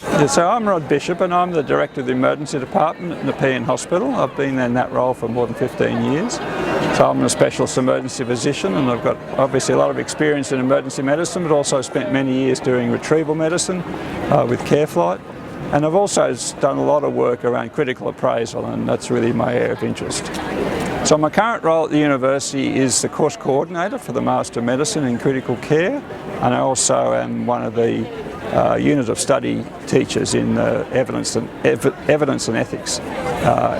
Yeah, so I'm Rod Bishop and I'm the Director of the Emergency Department at Nepean Hospital. I've been in that role for more than 15 years. So I'm a specialist emergency physician and I've got obviously a lot of experience in emergency medicine, but also spent many years doing retrieval medicine with CareFlight. And I've also done a lot of work around critical appraisal, and that's really my area of interest. So my current role at the university is the course coordinator for the Master of Medicine in Critical Care, and I also am one of the unit of study teachers in evidence and ethics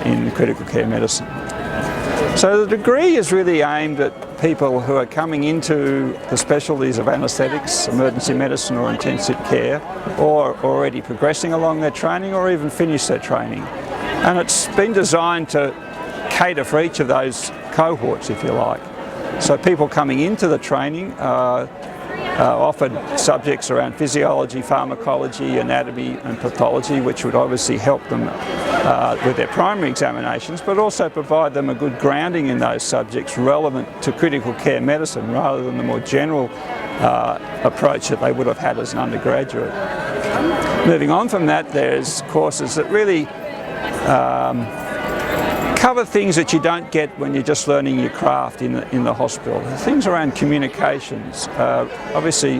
in critical care medicine. So the degree is really aimed at people who are coming into the specialties of anaesthetics, emergency medicine or intensive care, or already progressing along their training or even finished their training. And it's been designed to cater for each of those cohorts, if you like. So people coming into the training offered subjects around physiology, pharmacology, anatomy and pathology, which would obviously help them with their primary examinations, but also provide them a good grounding in those subjects relevant to critical care medicine rather than the more general approach that they would have had as an undergraduate. Moving on from that, there's courses that really cover things that you don't get when you're just learning your craft in the hospital. Things around communications, obviously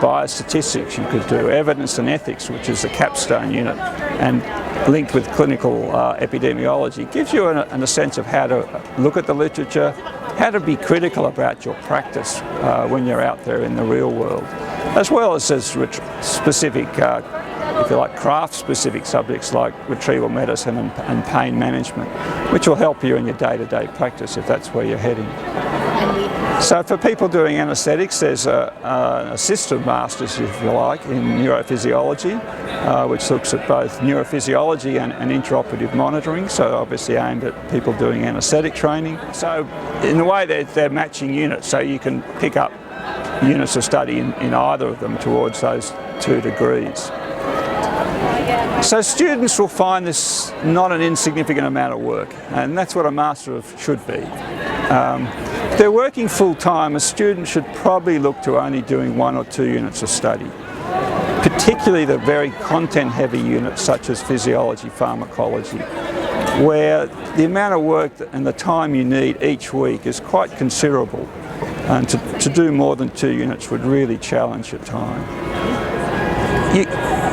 biostatistics you could do, evidence and ethics, which is the capstone unit, and linked with clinical epidemiology, gives you a sense of how to look at the literature, how to be critical about your practice when you're out there in the real world, as well as specific if you like, craft-specific subjects like retrieval medicine and pain management, which will help you in your day-to-day practice if that's where you're heading. So for people doing anaesthetics, there's an assisted master's, if you like, in neurophysiology, which looks at both neurophysiology and intraoperative monitoring, so obviously aimed at people doing anaesthetic training. So in a way they're matching units, so you can pick up units of study in either of them towards those two degrees. So students will find this not an insignificant amount of work, and that's what a Master of should be. If they're working full-time, a student should probably look to only doing 1 or 2 units of study, particularly the very content-heavy units such as physiology, pharmacology, where the amount of work and the time you need each week is quite considerable, and to do more than 2 units would really challenge your time.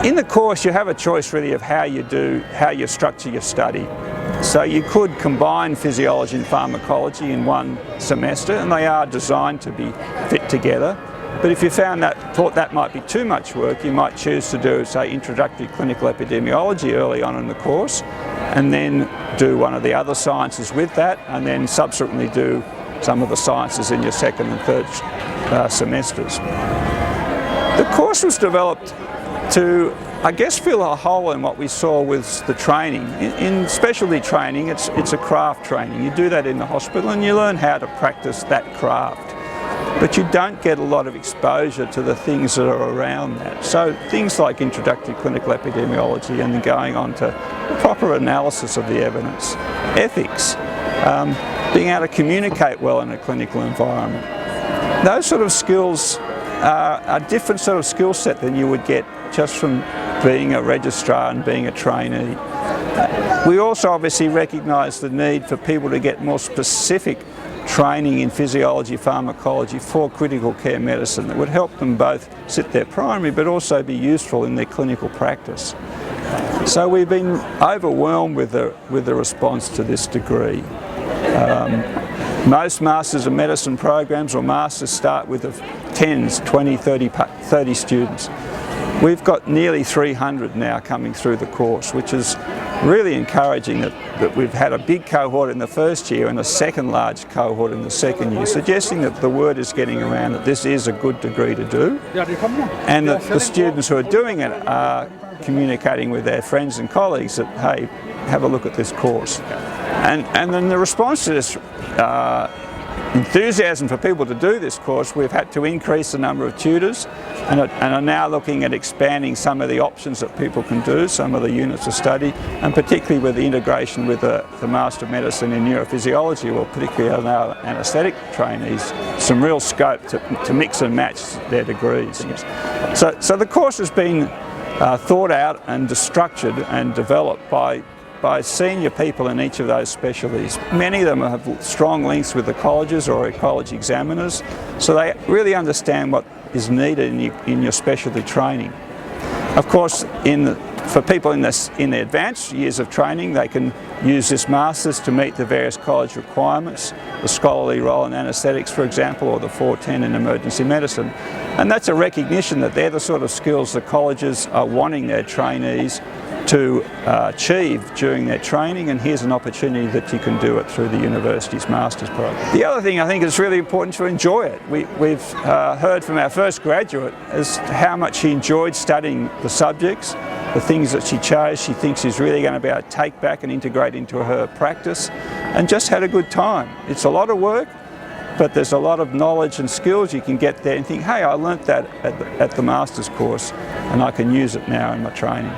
In the course you have a choice really of how you structure your study. So you could combine physiology and pharmacology in one semester, and they are designed to be fit together. But if you thought that might be too much work, you might choose to do, say, introductory clinical epidemiology early on in the course, and then do one of the other sciences with that, and then subsequently do some of the sciences in your second and third semesters. The course was developed to, I guess, fill a hole in what we saw with the training. In specialty training, it's a craft training. You do that in the hospital and you learn how to practice that craft. But you don't get a lot of exposure to the things that are around that. So things like introductory clinical epidemiology and then going on to proper analysis of the evidence. Ethics, being able to communicate well in a clinical environment. Those sort of skills are a different sort of skill set than you would get just from being a registrar and being a trainee. We also obviously recognise the need for people to get more specific training in physiology, pharmacology for critical care medicine that would help them both sit their primary but also be useful in their clinical practice. So we've been overwhelmed with the response to this degree. Most Masters of Medicine programs or Masters start with 10s, 20, 30 students. We've got nearly 300 now coming through the course, which is really encouraging that we've had a big cohort in the first year and a second large cohort in the second year, suggesting that the word is getting around that this is a good degree to do, and that the students who are doing it are communicating with their friends and colleagues that, hey, have a look at this course. And then the response to this enthusiasm for people to do this course, we've had to increase the number of tutors and are now looking at expanding some of the options that people can do, some of the units of study, and particularly with the integration with the Master of Medicine in Neurophysiology, or particularly our anaesthetic trainees, some real scope to mix and match their degrees. So the course has been thought out and structured and developed by senior people in each of those specialties. Many of them have strong links with the colleges or college examiners, so they really understand what is needed in your specialty training. Of course, for people in the advanced years of training, they can use this Masters to meet the various college requirements, the scholarly role in anaesthetics, for example, or the 410 in emergency medicine. And that's a recognition that they're the sort of skills the colleges are wanting their trainees to achieve during their training, and here's an opportunity that you can do it through the university's Masters program. The other thing I think is really important to enjoy it. We've heard from our first graduate as to how much she enjoyed studying the subjects, the things that she chose, she thinks she's really going to be able to take back and integrate into her practice, and just had a good time. It's a lot of work, but there's a lot of knowledge and skills you can get there and think, hey, I learnt that at the Masters course and I can use it now in my training.